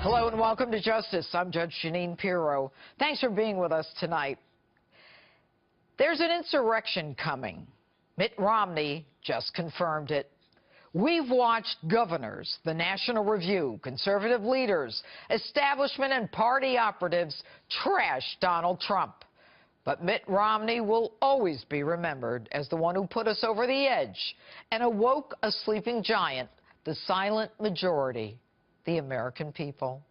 Hello and welcome to Justice. I'm Judge Jeanine Pirro. Thanks for being with us tonight. There's an insurrection coming. Mitt Romney just confirmed it. We've watched governors, the National Review, conservative leaders, establishment and party operatives trash Donald Trump. But Mitt Romney will always be remembered as the one who put us over the edge and awoke a sleeping giant, the silent majority, the American people.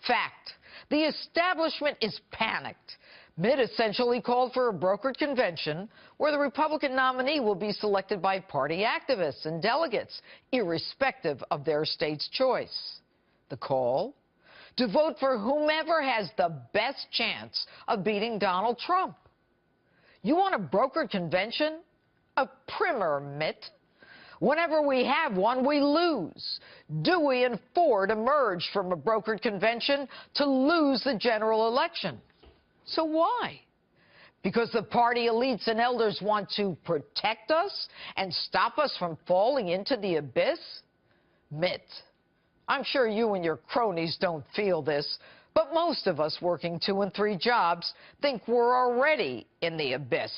Fact, the establishment is panicked. Mitt essentially called for a brokered convention where the Republican nominee will be selected by party activists and delegates, irrespective of their state's choice. The call? To vote for whomever has the best chance of beating Donald Trump. You want a brokered convention? A primer, Mitt. Whenever we have one, we lose. Dewey and Ford emerged from a brokered convention to lose the general election. So why? Because the party elites and elders want to protect us and stop us from falling into the abyss? Mitt, I'm sure you and your cronies don't feel this, but most of us working 2 and 3 jobs think we're already in the abyss,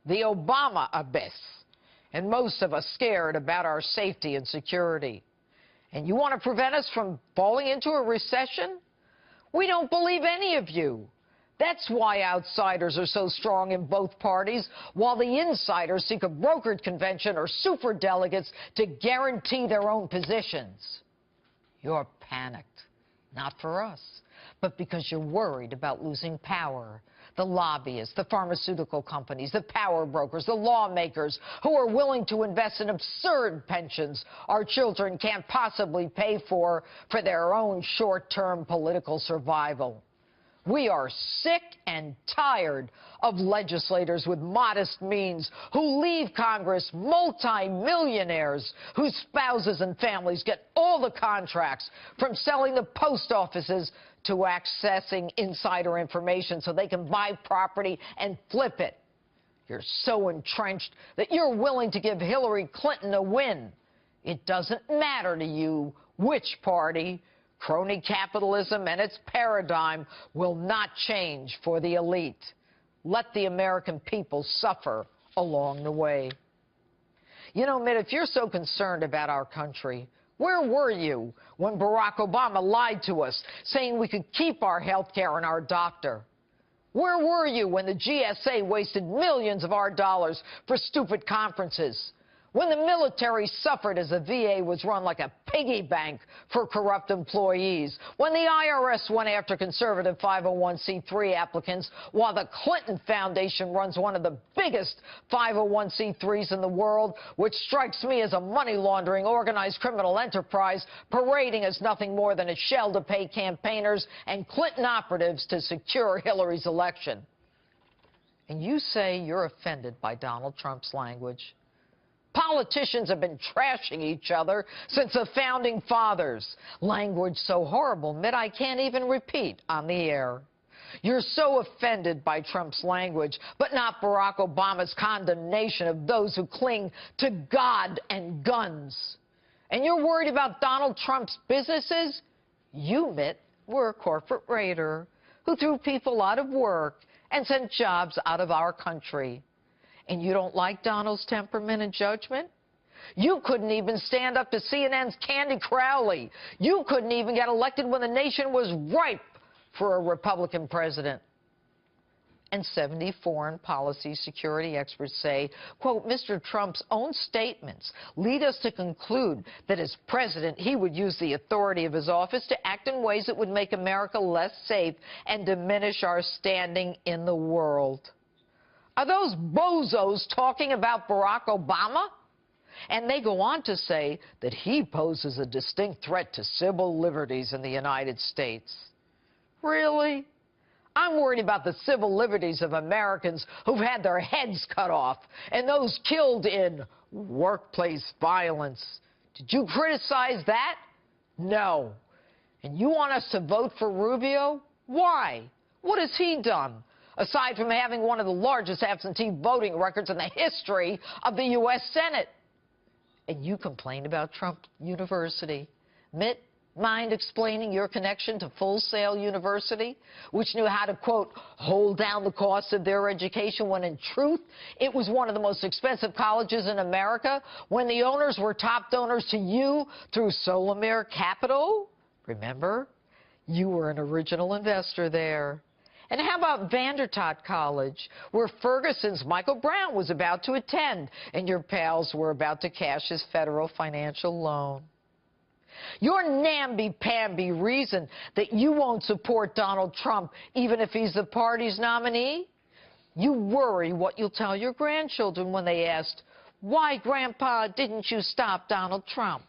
the Obama abyss. And most of us scared about our safety and security. And you want to prevent us from falling into a recession? We don't believe any of you. That's why outsiders are so strong in both parties, while the insiders seek a brokered convention or superdelegates to guarantee their own positions. You're panicked, not for us, but because you're worried about losing power. The lobbyists, the pharmaceutical companies, the power brokers, the lawmakers who are willing to invest in absurd pensions our children can't possibly pay for their own short-term political survival. We are sick and tired of legislators with modest means who leave Congress multi-millionaires whose spouses and families get all the contracts from selling the post offices to accessing insider information so they can buy property and flip it. You're so entrenched that you're willing to give Hillary Clinton a win. It doesn't matter to you which party. Crony capitalism and its paradigm will not change for the elite. Let the American people suffer along the way. You know, Mitt, if you're so concerned about our country, where were you when Barack Obama lied to us, saying we could keep our health care and our doctor? Where were you when the GSA wasted millions of our dollars for stupid conferences? When the military suffered as the VA was run like a piggy bank for corrupt employees, when the IRS went after conservative 501c3 applicants, while the Clinton Foundation runs one of the biggest 501c3s in the world, which strikes me as a money laundering organized criminal enterprise parading as nothing more than a shell to pay campaigners and Clinton operatives to secure Hillary's election. And you say you're offended by Donald Trump's language. Politicians have been trashing each other since the Founding Fathers. Language so horrible, Mitt, I can't even repeat on the air. You're so offended by Trump's language, but not Barack Obama's condemnation of those who cling to God and guns. And you're worried about Donald Trump's businesses? You, Mitt, were a corporate raider who threw people out of work and sent jobs out of our country. And you don't like Donald's temperament and judgment? You couldn't even stand up to CNN's Candy Crowley. You couldn't even get elected when the nation was ripe for a Republican president. And 70 foreign policy security experts say, quote, Mr. Trump's own statements lead us to conclude that as president, he would use the authority of his office to act in ways that would make America less safe and diminish our standing in the world. Are those bozos talking about Barack Obama? And they go on to say that he poses a distinct threat to civil liberties in the United States. Really? I'm worried about the civil liberties of Americans who've had their heads cut off and those killed in workplace violence. Did you criticize that? No. And you want us to vote for Rubio? Why? What has he done? Aside from having one of the largest absentee voting records in the history of the U.S. Senate. And you complain about Trump University. Mitt, Mind explaining your connection to Full Sail University, which knew how to, quote, hold down the cost of their education when in truth it was one of the most expensive colleges in America, when the owners were top donors to you through Solomir Capital? Remember? You were an original investor there. And how about Vandertot College, where Ferguson's Michael Brown was about to attend, and your pals were about to cash his federal financial loan? Your namby-pamby reason that you won't support Donald Trump even if he's the party's nominee? You worry what you'll tell your grandchildren when they ask, why, Grandpa, didn't you stop Donald Trump?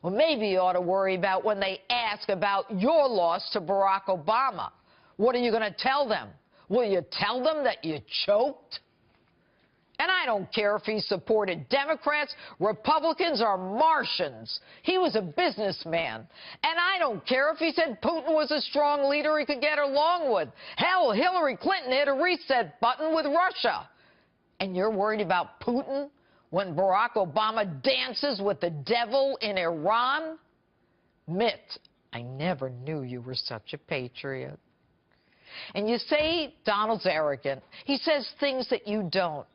Well, maybe you ought to worry about when they ask about your loss to Barack Obama. What are you going to tell them? Will you tell them that you choked? And I don't care if he supported Democrats, Republicans, or Martians. He was a businessman. And I don't care if he said Putin was a strong leader he could get along with. Hell, Hillary Clinton hit a reset button with Russia. And you're worried about Putin when Barack Obama dances with the devil in Iran? Mitt, I never knew you were such a patriot. And you say Donald's arrogant. He says things that you don't,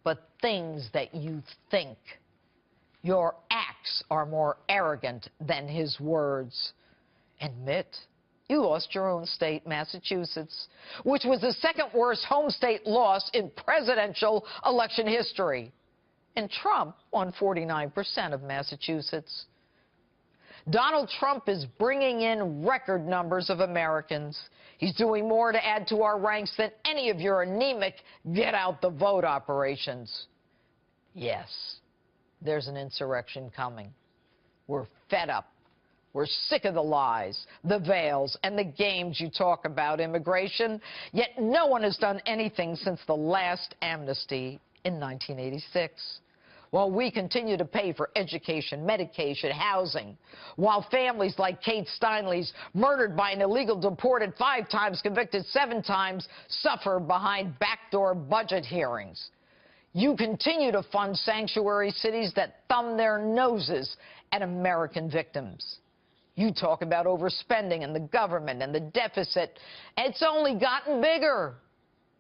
but things that you think. Your acts are more arrogant than his words. And Mitt, you lost your own state, Massachusetts, which was the second worst home state loss in presidential election history. And Trump won 49% of Massachusetts. Donald Trump is bringing in record numbers of Americans. He's doing more to add to our ranks than any of your anemic get-out-the-vote operations. Yes, there's an insurrection coming. We're fed up. We're sick of the lies, the veils, and the games you talk about immigration, yet no one has done anything since the last amnesty in 1986. While we continue to pay for education, medication, housing, while families like Kate Steinle's, murdered by an illegal deported 5 times, convicted 7 times, suffer behind backdoor budget hearings. You continue to fund sanctuary cities that thumb their noses at American victims. You talk about overspending in the government and the deficit. It's only gotten bigger.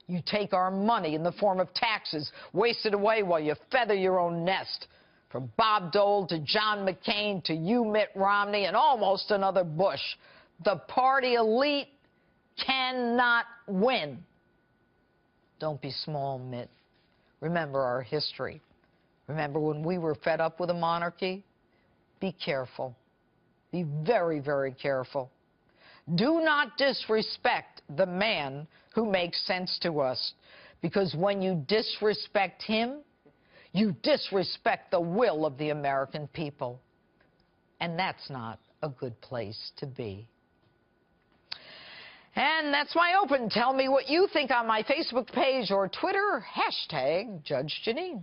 You take our money in the form of taxes, waste it away while you feather your own nest. From Bob Dole to John McCain to you, Mitt Romney, and almost another Bush. The party elite cannot win. Don't be small, Mitt. Remember our history. Remember when we were fed up with a monarchy? Be careful. Be very, very careful. Do not disrespect the man who makes sense to us, because when you disrespect him, you disrespect the will of the American people. And that's not a good place to be. And that's my open. Tell me what you think on my Facebook page or Twitter, #Judge Jeanine.